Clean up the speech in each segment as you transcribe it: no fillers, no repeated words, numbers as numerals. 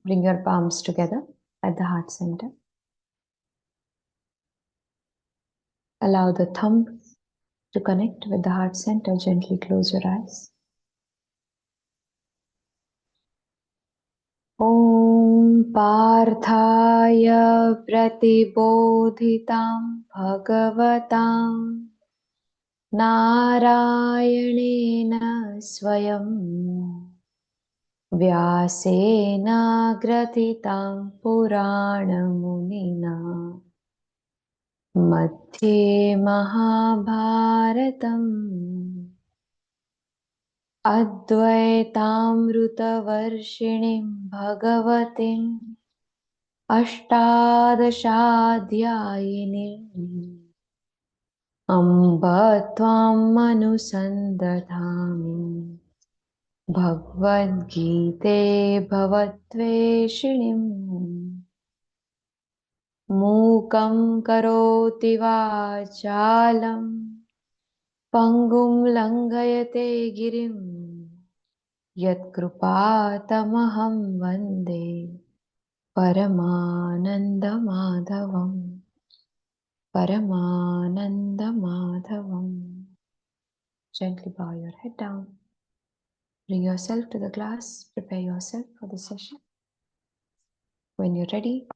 Bring your palms together at the heart center. Allow the thumb to connect with the heart center. Gently close your eyes. Om Parthaya Pratibodhitam Bhagavatam Narayanena Swayam Vyasena Gratitam Puranamunina Madhye Mahabharatam Advaitaamrutavarshiniം Bhagavatim Ashtadashaadhyayiniം Amba Tvam Manusandadhami Bhagavad Gite Bhavatveshinim Mukam Karoti Vachalam Pangum Langayate Girim Yat Krupatamaham Vande Paramananda Madhavam Paramananda Madhavam. Gently bow your head down. Bring yourself to the class. Prepare yourself for the session. When you're ready,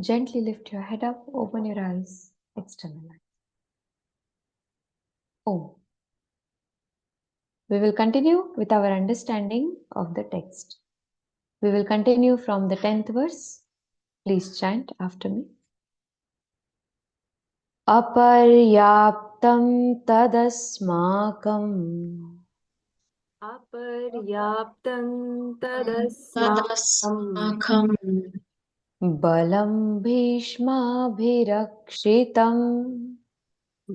gently lift your head up, open your eyes, externalize. Om. We will continue with our understanding of the text. We will continue from the 10th verse. Please chant after me. Aparyaptam tadasmakam Aparyaptam tadasmakam balam bhishmabhirakshitam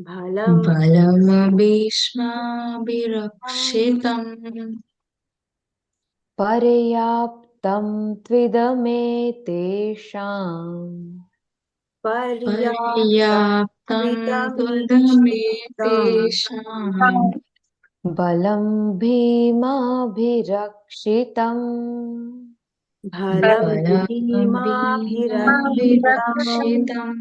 bhalam bhishmabhirakshitam paryaptam tvidame paryaptam paryaptam vidamishtam tadame balam bhimabhirakshitam. bhalam balam bhimabhirakshitam. bhirakshitam.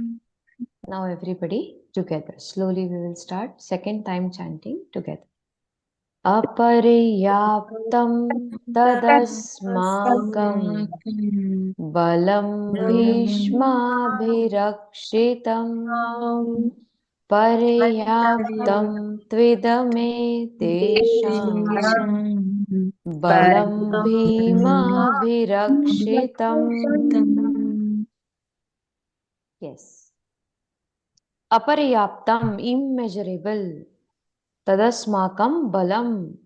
Now everybody together. Slowly we will start. Second time chanting together. Aparyaptam tadasmakam balam bhishmabhirakshitam paryaptam tvidame tesham balam bhimabhirakshitam. Yes. Aparyaptam, immeasurable. Tadasmakam balam.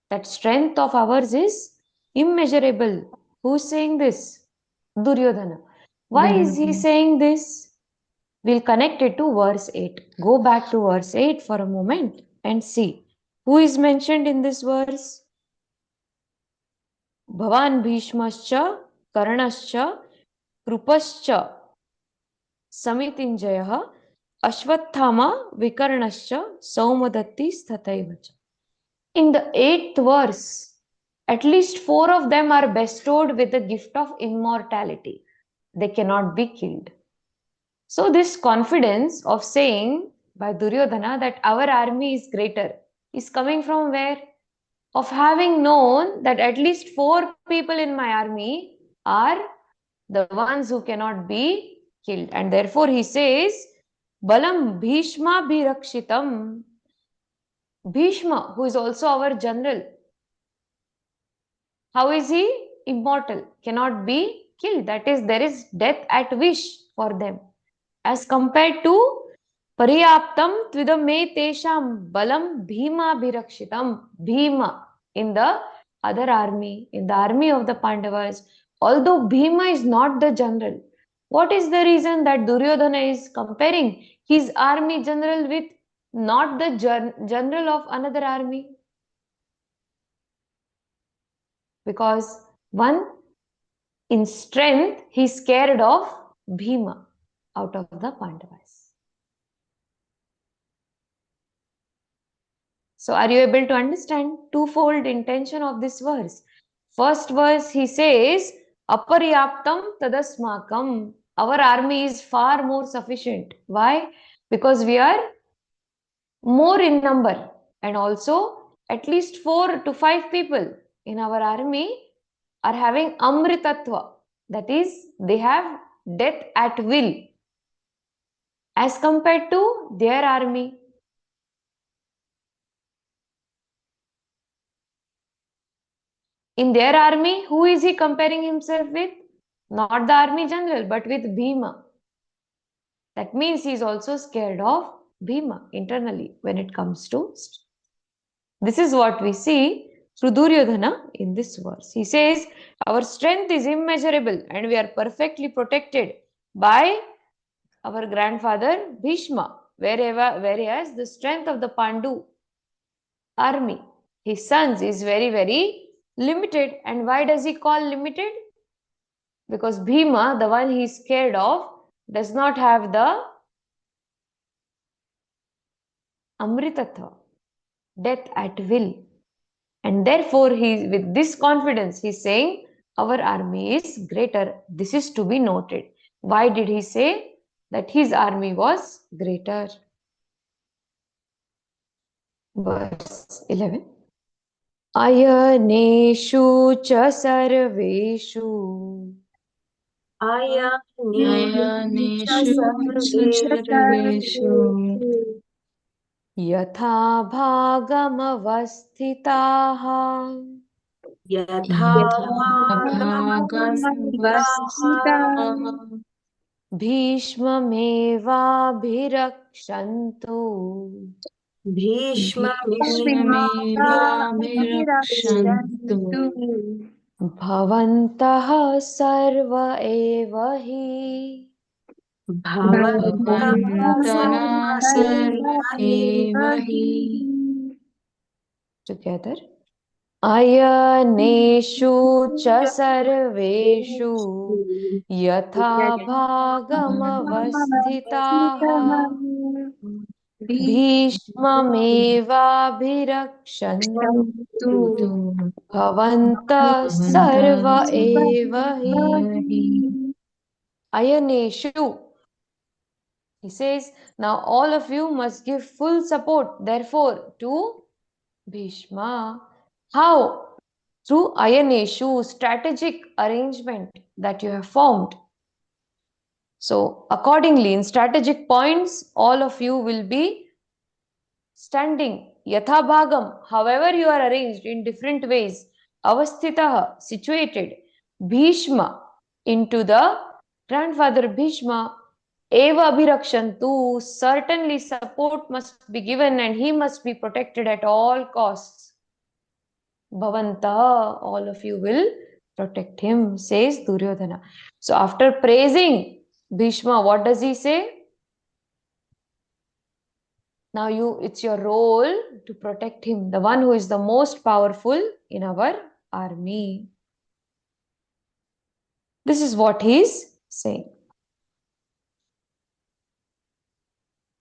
That strength of ours is immeasurable. Who's saying this? Duryodhana. Why is he saying this? We'll connect it to verse 8. Go back to verse 8 for a moment and see. Who is mentioned in this verse? Bhavan Bhishmascha, Karnascha, Krupascha, Samitinjayaha, Ashwathama, Vikarnascha, Saumadatti, Stataivacha. In the 8th verse, at least 4 of them are bestowed with the gift of immortality. They cannot be killed. So this confidence of saying by Duryodhana that our army is greater is coming from where? Of having known that at least 4 people in my army are the ones who cannot be killed. And therefore he says, Balam Bhishma Bhirakshitam. Bhishma, who is also our general. How is he? Immortal, cannot be killed. That is, there is death at wish for them. As compared to Paryaptam Tvidame Tesham Balam Bhima Bhirakshitam. Bhima in the other army, in the army of the Pandavas. Although Bhima is not the general, what is the reason that Duryodhana is comparing his army general with not the general of another army? Because one, in strength, he is scared of Bhima out of the Pandavas. So are you able to understand twofold intention of this verse? First verse he says, Aparyaptam tadasmakam. Our army is far more sufficient. Why? Because we are more in number, and also at least 4 to 5 people in our army are having amritatva. That is, they have death at will as compared to their army. In their army, who is he comparing himself with? Not the army general, but with Bhima. That means he is also scared of Bhima internally when it comes to. This is what we see through Duryodhana in this verse. He says, our strength is immeasurable and we are perfectly protected by our grandfather Bhishma, whereas the strength of the Pandu army, his sons, is very, very limited. And why does he call limited? Because Bhima, the one he is scared of, does not have the Amritatva, death at will. And therefore, with this confidence, he is saying, our army is greater. This is to be noted. Why did he say that his army was greater? Verse 11. Ayaneshu cha sarveshu Ayaneshu सर्वेषु sarveshu यथा भागमवस्थिताः यथा भागमवस्थिताः भीष्ममेवाभिरक्षन्तु भीष्ममेवाभिरक्षन्तु भवन्तः सर्व एव हि भवन्तः सर्व एव हि together. अयनेषु च सर्वेषु यथा भागमवस्थिताः भीष्ममेवाभिरक्षन्तु भवन्तः सर्व एव हि अयनेषु. He says, now all of you must give full support, therefore, to Bhishma. How? Through Ayaneshu, strategic arrangement that you have formed. So, accordingly, in strategic points, all of you will be standing. Yatha bhagam, however you are arranged in different ways. Avasthitaha, situated. Bhishma, into the grandfather Bhishma. Eva abhirakshantu, certainly support must be given and he must be protected at all costs. Bhavanta, all of you will protect him, says Duryodhana. So after praising Bhishma, what does he say? Now it's your role to protect him, the one who is the most powerful in our army. This is what he is saying.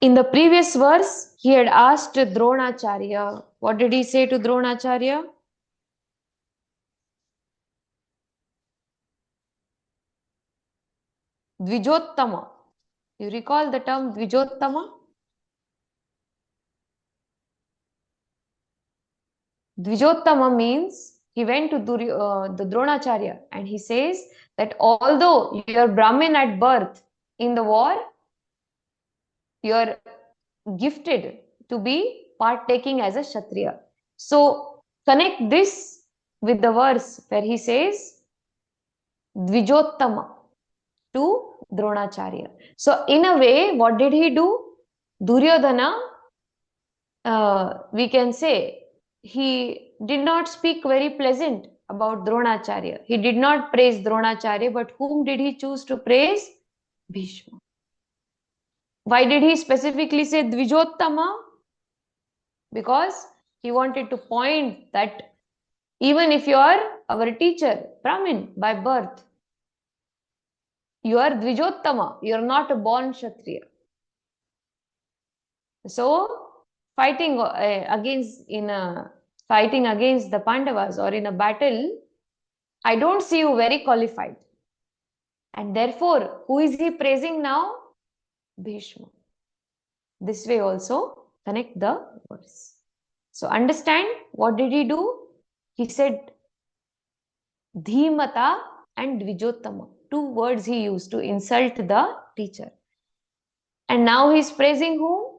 In the previous verse, he had asked Dronacharya. What did he say to Dronacharya? Dvijottama. You recall the term Dvijottama? Dvijottama means he went to the Dronacharya and he says that although you are Brahmin at birth, in the war, you are gifted to be partaking as a Kshatriya. So connect this with the verse where he says Dvijottama to Dronacharya. So in a way, what did he do? Duryodhana, we can say, he did not speak very pleasant about Dronacharya. He did not praise Dronacharya, but whom did he choose to praise? Bhishma. Why did he specifically say Dvijottama? Because he wanted to point that even if you are our teacher, Brahmin by birth, you are Dvijottama, you are not a born Kshatriya. So, fighting against the Pandavas or in a battle, I don't see you very qualified. And therefore, who is he praising now? Bhishma. This way also connect the verse. So understand, what did he do? He said Dhimata and Dvijottama. Two words he used to insult the teacher. And now he is praising whom?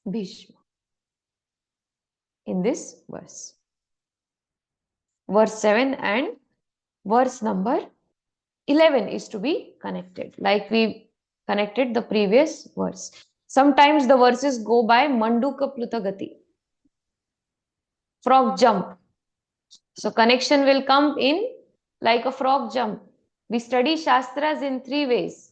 Bhishma. In this verse. Verse 7 and verse number 11 is to be connected, like we connected the previous verse. Sometimes the verses go by Manduka Plutagati, frog jump. So connection will come in like a frog jump. We study Shastras in three ways.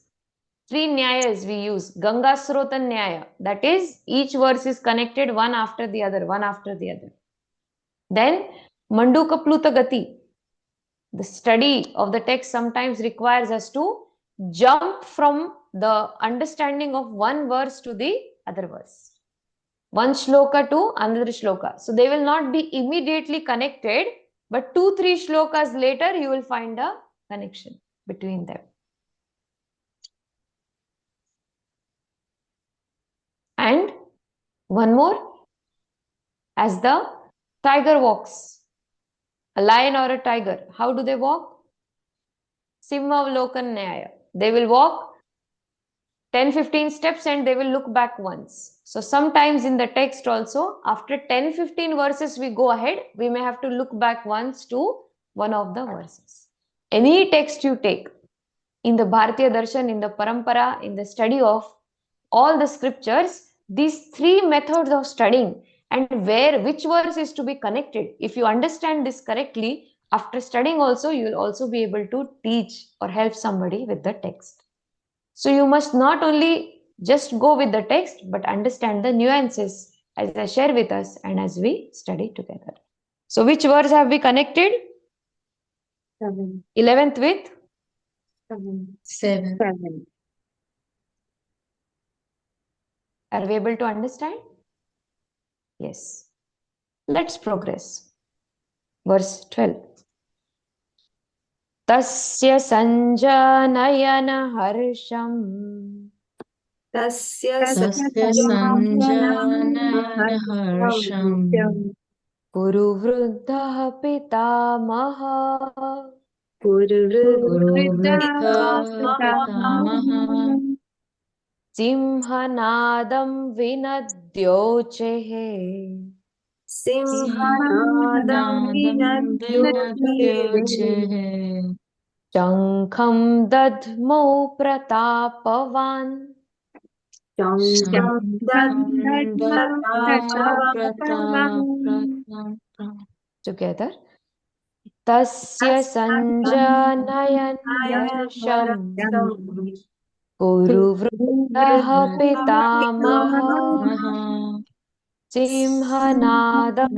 Three Nyayas we use. Ganga Srotan Nyaya. That is, each verse is connected one after the other, one after the other. Then Manduka Plutagati. The study of the text sometimes requires us to jump from the understanding of one verse to the other verse. One shloka to another shloka. So they will not be immediately connected, but 2-3 shlokas later you will find a connection between them. And one more, as the tiger walks, a lion or a tiger, how do they walk? Simhavlokan Nyaya. They will walk 10-15 steps and they will look back once. So sometimes in the text also, after 10-15 verses we go ahead, we may have to look back once to one of the verses. Any text you take, in the Bharatiya Darshan, in the Parampara, in the study of all the scriptures, these three methods of studying and which verse is to be connected, if you understand this correctly, after studying also, you will also be able to teach or help somebody with the text. So you must not only just go with the text, but understand the nuances as I share with us and as we study together. So which verse have we connected? 7. 11th with? 7. 7. Are we able to understand? Yes. Let's progress. Verse 12. Tasya sanjanayana harsham Tasya sanjanayana Kuru vruddha pitamaha pitamaha Simhanadam vinadyochehe Simhanadam vinadyochehe Shankham dadmau pratapavan. Together. Tasya sanjanayan harsham Kuru vruddha pitamaha Simhanadam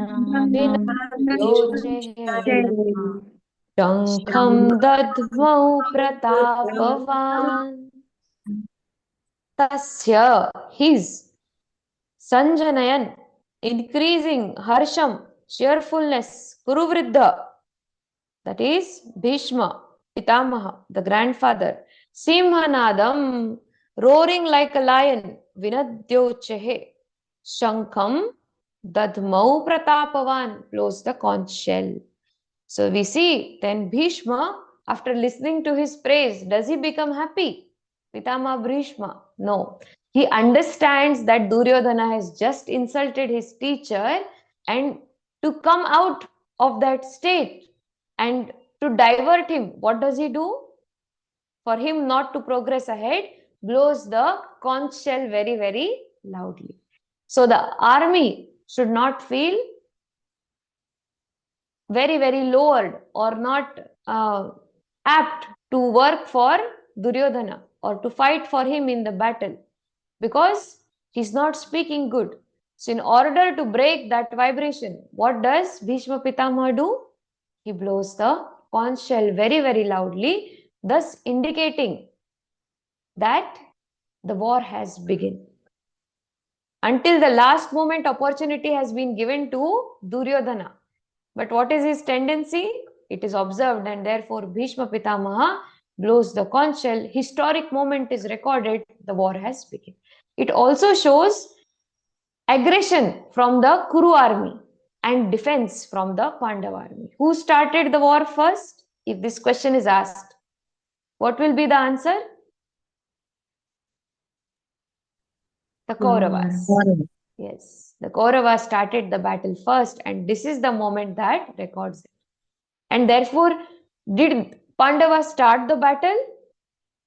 vinadyochehe Shankham dadmau pratapavan. Tasya, his, sanjanayan, increasing, harsham, cheerfulness, kuruvriddha, that is Bhishma, Pitamaha, the grandfather, Simhanadam, roaring like a lion, Vinadyochehe, Shankham, Dadmau Pratapavan, blows the conch shell. So we see then Bhishma, after listening to his praise, does he become happy? Pitama Bhishma? No. He understands that Duryodhana has just insulted his teacher, and to come out of that state and to divert him, what does he do? For him not to progress ahead, blows the conch shell very, very loudly. So the army should not feel very, very lowered or not apt to work for Duryodhana or to fight for him in the battle, because he's not speaking good. So in order to break that vibration, what does Bhishma Pitamaha do? He blows the conch shell very, very loudly, thus indicating that the war has begun. Until the last moment, opportunity has been given to Duryodhana. But what is his tendency? it is observed, and therefore Bhishma Pitamaha blows the conch shell. Historic moment is recorded, the war has begun. It also shows aggression from the Kuru army and defense from the Pandava army. Who started the war first? If this question is asked, what will be the answer? The Kauravas. Yes, the Kauravas started the battle first, and this is the moment that records it. And therefore, did Pandavas start the battle?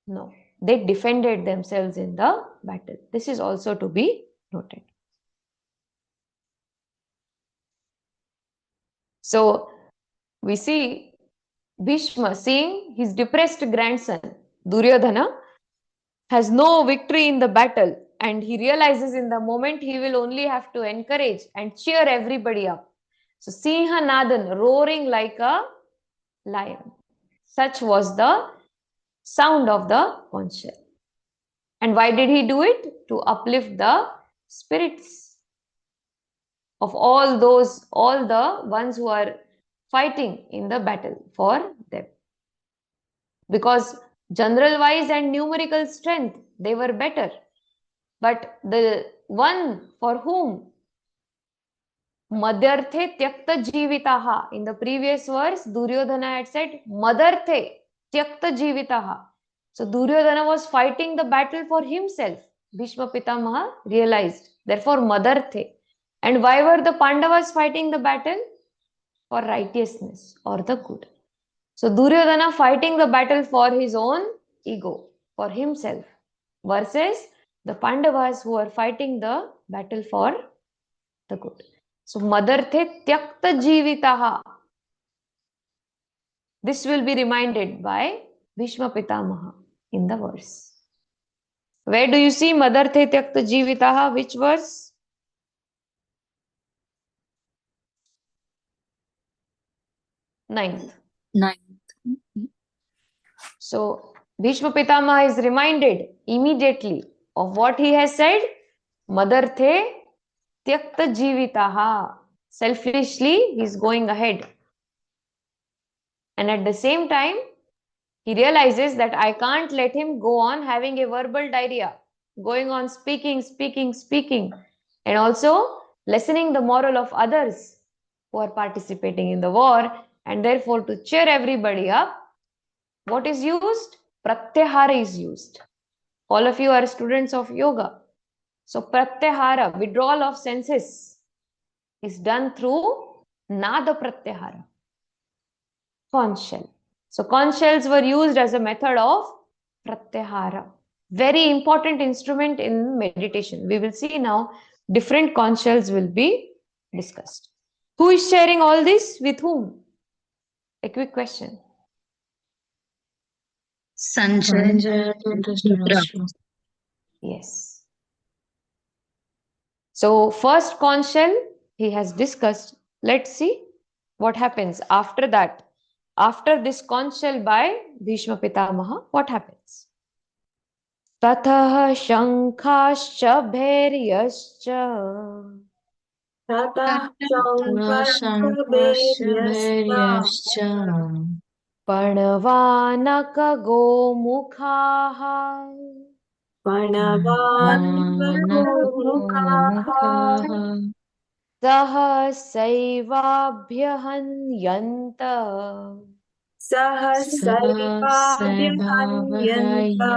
No, they defended themselves in the battle. This is also to be noted. So, we see Bhishma seeing his depressed grandson, Duryodhana, has no victory in the battle, and he realizes in the moment he will only have to encourage and cheer everybody up. So, Sinha Nadan roaring like a lion. Such was the sound of the conch shell. And why did he do it? To uplift the spirits of all the ones who are fighting in the battle for them. Because general wise and numerical strength, they were better. But the one for whom Madarthe tyakta jivitaha, in the previous verse, Duryodhana had said Madarthe tyakta jivitaha. So Duryodhana was fighting the battle for himself. Bhishma Pitamaha realized. Therefore, Madarthe. And why were the Pandavas fighting the battle? For righteousness or the good. So Duryodhana fighting the battle for his own ego, for himself, versus the Pandavas who are fighting the battle for the good. So Madarthe tyakta jivitaha. This will be reminded by Bhishma Pitamaha in the verse. Where do you see Madarthe tyakta jivitaha? Which verse? 9th. So Bhishma Pitamaha is reminded immediately of what he has said. Madarthe tyakta jivitaha. Selfishly, he is going ahead. And at the same time, he realizes that I can't let him go on having a verbal diarrhea, going on speaking, and also lessening the moral of others who are participating in the war. And therefore, to cheer everybody up, what is used? Pratyahara is used. All of you are students of yoga. So pratyahara, withdrawal of senses, is done through nada pratyahara, conch shell. So conch shells were used as a method of pratyahara. Very important instrument in meditation. We will see now different conch shells will be discussed. Who is sharing all this with whom? A quick question. Sanjay and Dhritarashtra. Yes. So first conch shell he has discussed. Let's see what happens after that. After this conch shell by Bhishma Pitamaha, what happens? Tatah shankascha bhairyascha Tata Shankashabharyascha Panavanaka gomukhaha Vanamukhaha Sahasaivaabhyahanyanta Sahasaivaabhyahanyanta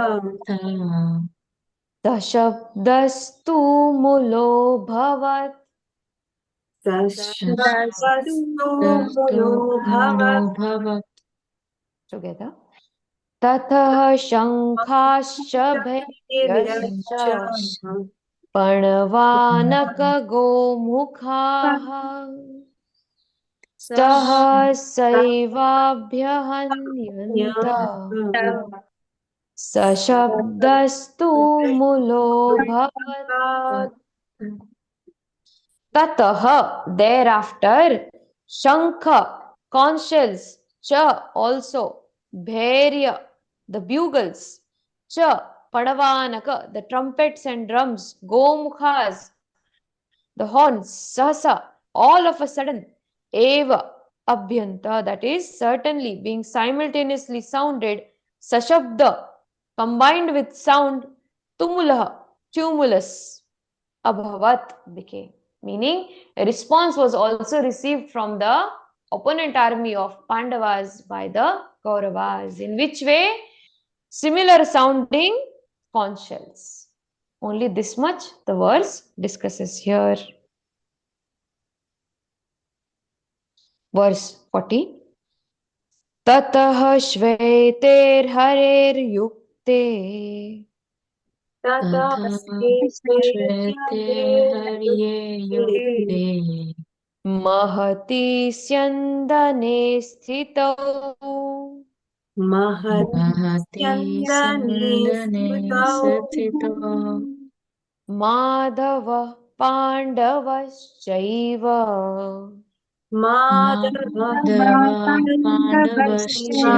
Dashabdastu mulo bhavat. Dashabdastu mulo bhavat. Together. Tatah shankascha bhairyascha Panavanaka gomukhaha Sahasaivaabhyahanyanta Sashabdastu mulo bhavat. Tataha, thereafter, Shankha, conch shells, Cha, also, Bhairya, the bugles, Cha, Padavanaka, the trumpets and drums, Gomukhas, the horns, Sahasa, all of a sudden, Eva, Abhyanta, that is certainly, being simultaneously sounded, sashabda, combined with sound, tumulaha, tumulus, abhavat, became. Meaning, a response was also received from the opponent army of Pandavas by the Kauravas. In which way? Similar sounding conch shells. Only this much the verse discusses here. Verse 40. ततः श्वेतेर्हरेर्युक्ते ततः तथा स्वेते श्वेते हर्ये युक्ते महति स्यन्दने स्थितौ महति महति स्यन्दने स्यन्दने स्थितो माधवः पाण्डवश्चैव माधव पाण्डवश्चैव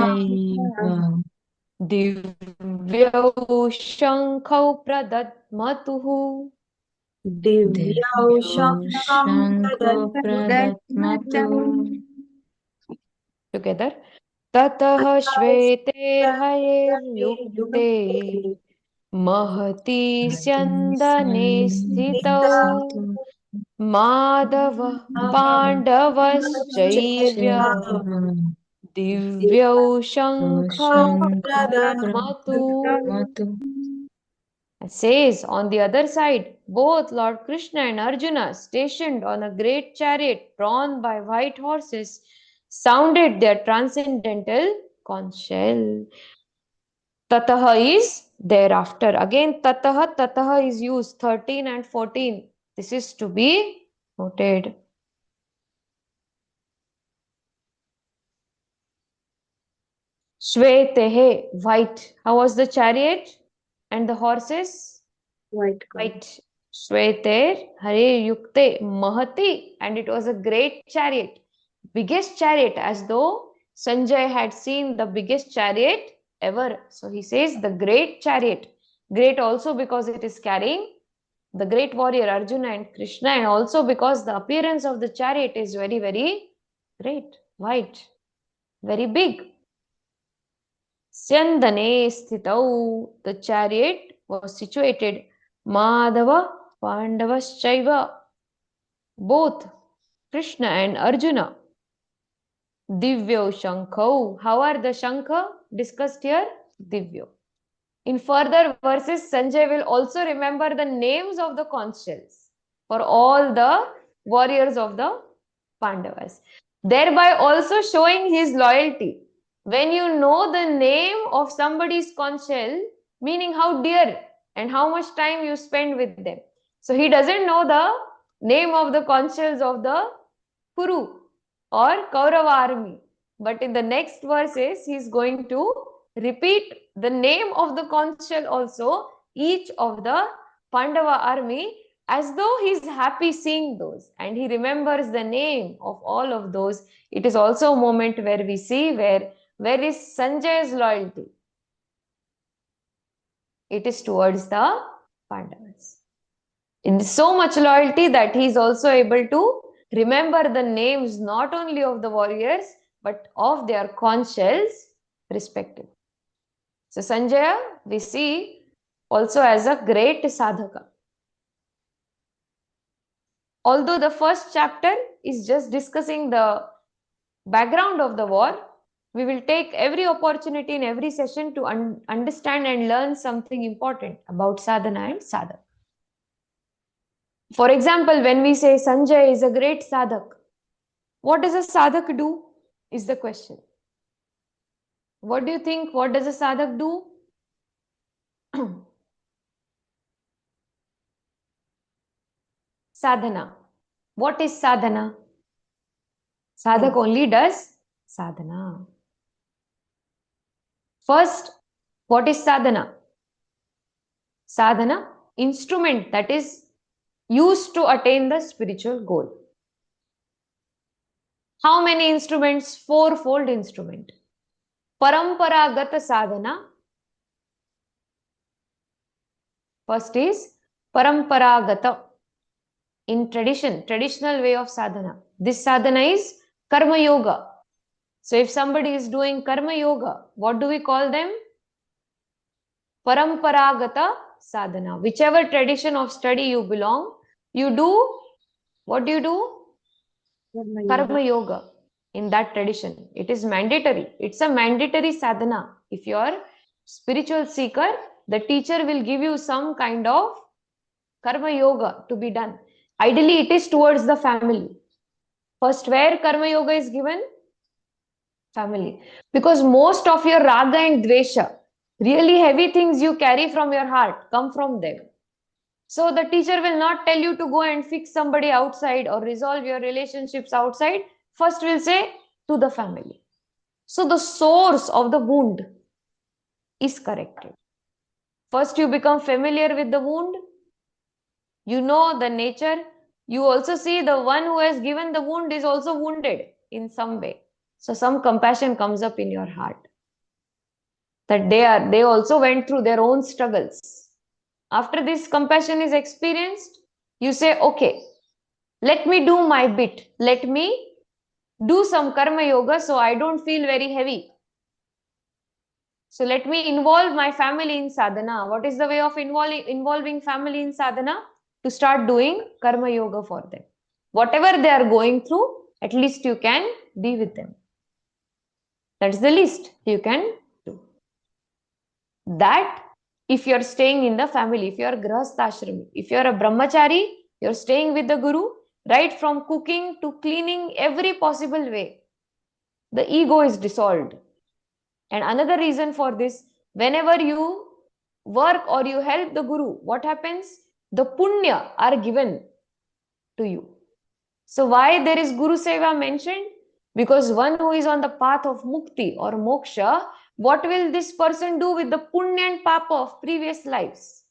दिव्यौ शङ्खौ प्रदद्मतुः दिव्यौ दिव्यौ शङ्खं शङ्खो प्रदद्मतुः टुगेदर ततः श्वेतेर्हयैर्युक्ते महति स्यन्दने स्थितौ माधवः पाण्डवश्चैव दिव्यौ शङ्खौ प्रदद्मतु. It says on the other side, both Lord Krishna and Arjuna, stationed on a great chariot drawn by white horses, sounded their transcendental conch shell. Tataha is thereafter. Again, tataha is used 13 and 14. This is to be noted. Shvetehe, white. How was the chariot and the horses? White color. White. Shveter, Hare Yukte, Mahati, and it was a great chariot, biggest chariot, as though Sanjay had seen the biggest chariot ever. So he says the great chariot, great also because it is carrying the great warrior Arjuna and Krishna, and also because the appearance of the chariot is very, very great, white, very big. Syandane Sthitau, the chariot was situated. Madhava Pandavaschaiva, both Krishna and Arjuna. Divyo Shankau. How are the Shankha discussed here? Divyo. In further verses, Sanjay will also remember the names of the conch shells for all the warriors of the Pandavas, thereby also showing his loyalty. When you know the name of somebody's conch shell, meaning how dear and how much time you spend with them. So he doesn't know the name of the conch shells of the Kuru or Kaurava army. But in the next verses, he is going to repeat the name of the conch shell also, each of the Pandava army, as though he is happy seeing those. And he remembers the name of all of those. It is also a moment where we see where is Sanjay's loyalty. It is towards the Pandavas. In so much loyalty that he is also able to remember the names not only of the warriors but of their conch shells respectively. So Sanjaya we see also as a great sadhaka. Although the first chapter is just discussing the background of the war, we will take every opportunity in every session to understand and learn something important about sadhana and sadhak. For example, when we say Sanjay is a great sadhak, what does a sadhak do is the question. What do you think? What does a sadhak do? Sadhana. What is sadhana? Sadhak only does sadhana. First, what is sadhana? Sadhana, instrument that is used to attain the spiritual goal. How many instruments? Fourfold instrument. Paramparagata sadhana. First is paramparagata. In tradition, traditional way of sadhana. This sadhana is Karma yoga. So if somebody is doing karma yoga, what do we call them? Paramparagata sadhana. Whichever tradition of study you belong, you do, what do you do? Karma yoga. In that tradition, it is mandatory. It's a mandatory sadhana. If you are spiritual seeker, the teacher will give you some kind of karma yoga to be done. Ideally, it is towards the family. First, where karma yoga is given? Family. Because most of your raga and dvesha, really heavy things you carry from your heart, come from them. So the teacher will not tell you to go and fix somebody outside or resolve your relationships outside. First will say to the family. So the source of the wound is corrected. First you become familiar with the wound. You know the nature. You also see the one who has given the wound is also wounded in some way. So some compassion comes up in your heart. That they also went through their own struggles. After this compassion is experienced, you say, okay, let me do my bit. Let me do some karma yoga so I don't feel very heavy. So let me involve my family in sadhana. What is the way of involving family in sadhana? To start doing karma yoga for them. Whatever they are going through, at least you can be with them. That's the least you can do. That if you're staying in the family, if you're grahastha-ashrami, if you're a brahmachari, you're staying with the guru, right from cooking to cleaning, every possible way, the ego is dissolved. And another reason for this, whenever you work or you help the guru, what happens? The punya are given to you. So why there is Guru Seva mentioned? Because one who is on the path of mukti or moksha, what will this person do with the punya and papa of previous lives?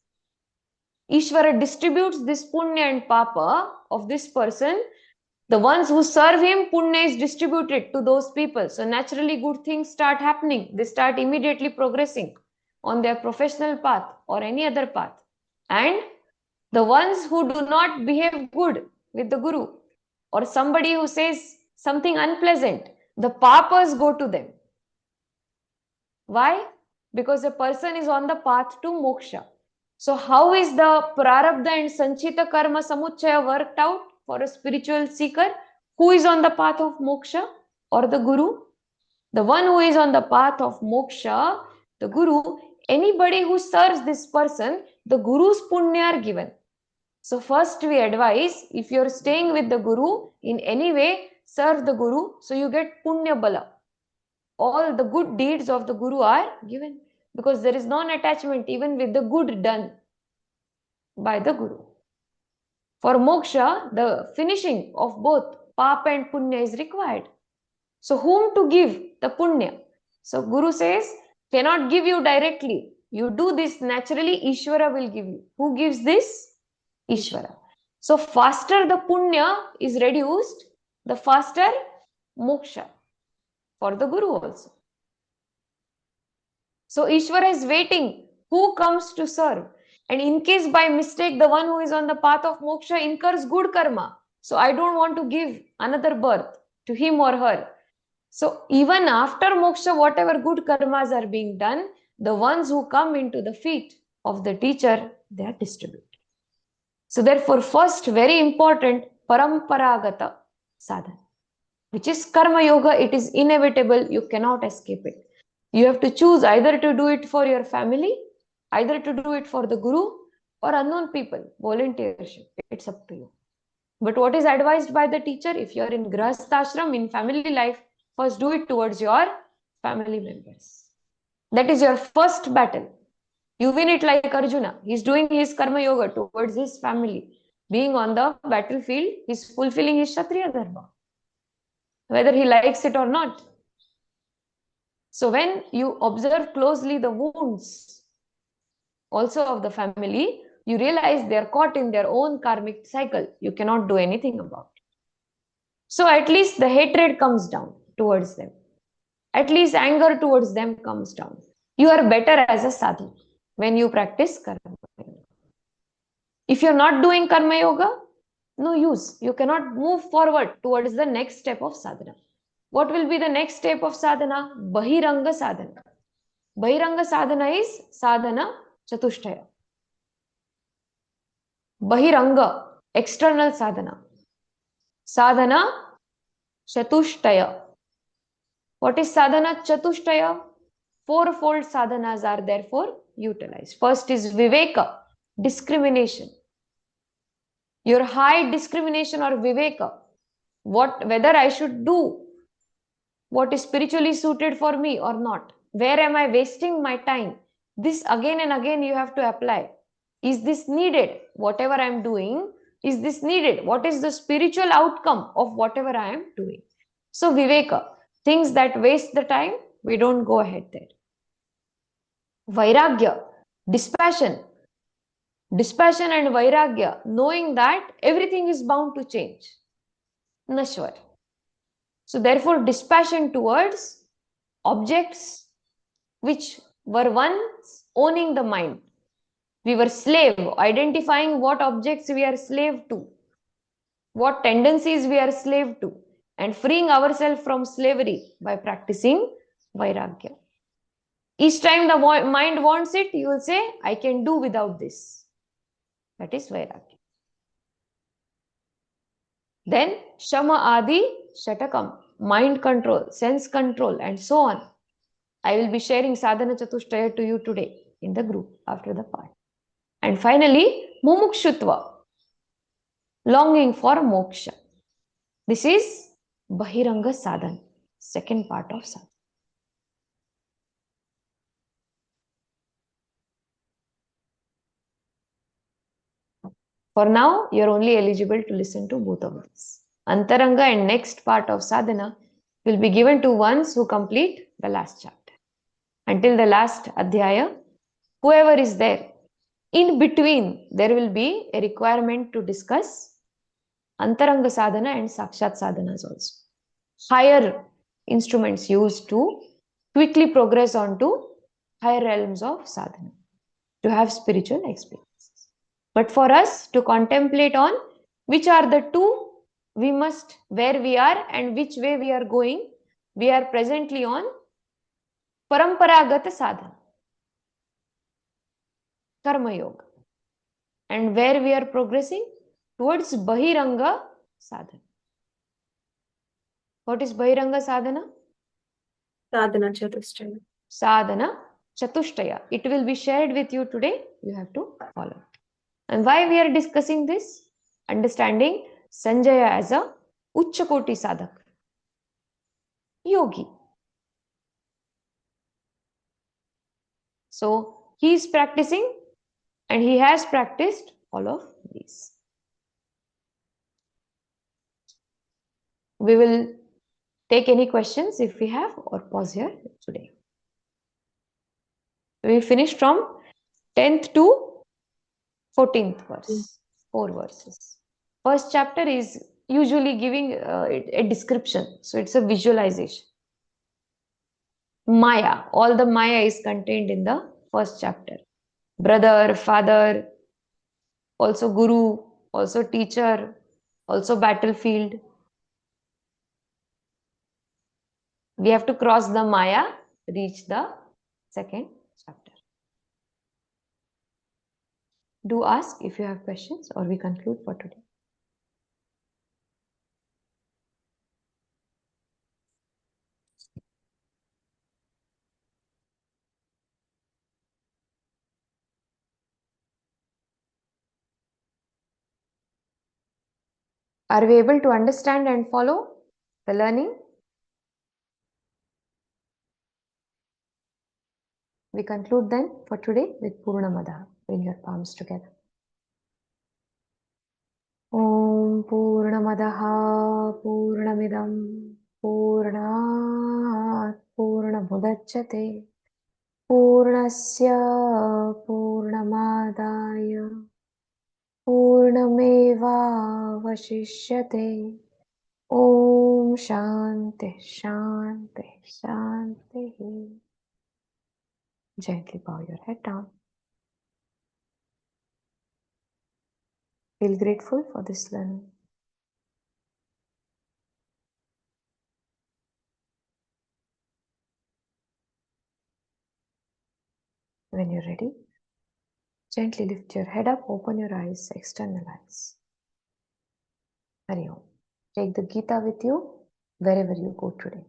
Ishvara distributes this punya and papa of this person. The ones who serve him, punya is distributed to those people. So naturally good things start happening. They start immediately progressing on their professional path or any other path. And the ones who do not behave good with the guru or somebody who says something unpleasant, the papas go to them. Why? Because a person is on the path to moksha. So how is the prarabdha and sanchita karma samuchaya worked out for a spiritual seeker? Who is on the path of moksha or the guru? The one who is on the path of moksha, the guru, anybody who serves this person, the guru's punya are given. So first we advise, if you're staying with the guru, in any way, serve the guru, so you get punya bala. All the good deeds of the guru are given, because there is non-attachment even with the good done by the guru. For moksha, the finishing of both papa and punya is required. So whom to give the punya? So guru says, cannot give you directly. You do this naturally, Ishvara will give you. Who gives this? Ishvara. So faster the punya is reduced, the faster moksha for the guru also. So Ishvara is waiting. Who comes to serve? And in case by mistake the one who is on the path of moksha incurs good karma, so I don't want to give another birth to him or her. So even after moksha, whatever good karmas are being done, the ones who come into the feet of the teacher, they are distributed. So therefore, first, very important, paramparagata sadhana, which is karma yoga. It is inevitable. You cannot escape it. You have to choose either to do it for your family, either to do it for the guru or unknown people, volunteership. It's up to you. But what is advised by the teacher? If you are in grahastha-ashram, in family life, first do it towards your family members. That is your first battle. You win it like Arjuna. He's doing his karma yoga towards his family. Being on the battlefield, he's fulfilling his Kshatriya dharma, whether he likes it or not. So when you observe closely the wounds also of the family, you realize they are caught in their own karmic cycle. You cannot do anything about it. So at least the hatred comes down towards them. At least anger towards them comes down. You are better as a sadhu when you practice karma yoga. If you're not doing karma yoga, no use. You cannot move forward towards the next step of sadhana. What will be the next step of sadhana? Bahiranga sadhana. Bahiranga sadhana is sadhana chatushtaya. Bahiranga, external sadhana. Sadhana chatushtaya. What is sadhana chatushtaya? Fourfold sadhanas are therefore utilized. First is viveka, discrimination. Your high discrimination or viveka, whether I should do what is spiritually suited for me or not. Where am I wasting my time? This again and again you have to apply. Is this needed? Whatever I am doing, is this needed? What is the spiritual outcome of whatever I am doing? So viveka, things that waste the time, we don't go ahead there. Vairagya, dispassion. Dispassion and vairagya, knowing that everything is bound to change. Nashwar. So therefore, dispassion towards objects which were once owning the mind. We were slave, identifying what objects we are slave to, what tendencies we are slave to, and freeing ourselves from slavery by practicing vairagya. Each time the mind wants it, you will say, I can do without this. That is vairagya. Then shama adi shatakam, mind control, sense control, and so on. I will be sharing sadhana chatushtaya to you today in the group after the part. And finally, mumukshutva, longing for moksha. This is bahiranga sadhana, second part of sadhana. For now, you are only eligible to listen to both of these. Antaranga and next part of sadhana will be given to ones who complete the last chapter. Until the last adhyaya, whoever is there, in between, there will be a requirement to discuss Antaranga sadhana and Sakshat sadhanas also. Higher instruments used to quickly progress on to higher realms of sadhana, to have spiritual experiences. But for us to contemplate on which are the two we must, where we are and which way we are going, we are presently on Paramparagata sadhana, Karma Yoga. And where we are progressing towards Bahiranga sadhana. What is Bahiranga sadhana? Sadhana chatushtaya. Sadhana chatushtaya. It will be shared with you today. You have to follow. And why we are discussing this? Understanding Sanjaya as a Uchchakoti sadhak, yogi. So he is practicing and he has practiced all of these. We will take any questions if we have or pause here today. We finished from 10th to 14th verse, 4 verses. First chapter is usually giving a description. So it's a visualization. Maya, all the Maya is contained in the first chapter. Brother, father, also guru, also teacher, also battlefield. We have to cross the Maya, reach the second chapter. Do ask if you have questions or we conclude for today. Are we able to understand and follow the learning? We conclude then for today with Purnamada. Bring your palms together. Om Purnamadaha Purnamidam Purnat Purnamudachyate Purnasya Purnamadaya Purnameva Vashishyate. Om Shanti Shanti Shanti. Gently bow your head down. Feel grateful for this learning. When you're ready, gently lift your head up, open your eyes, externalize. Hari Om. Take the Gita with you wherever you go today.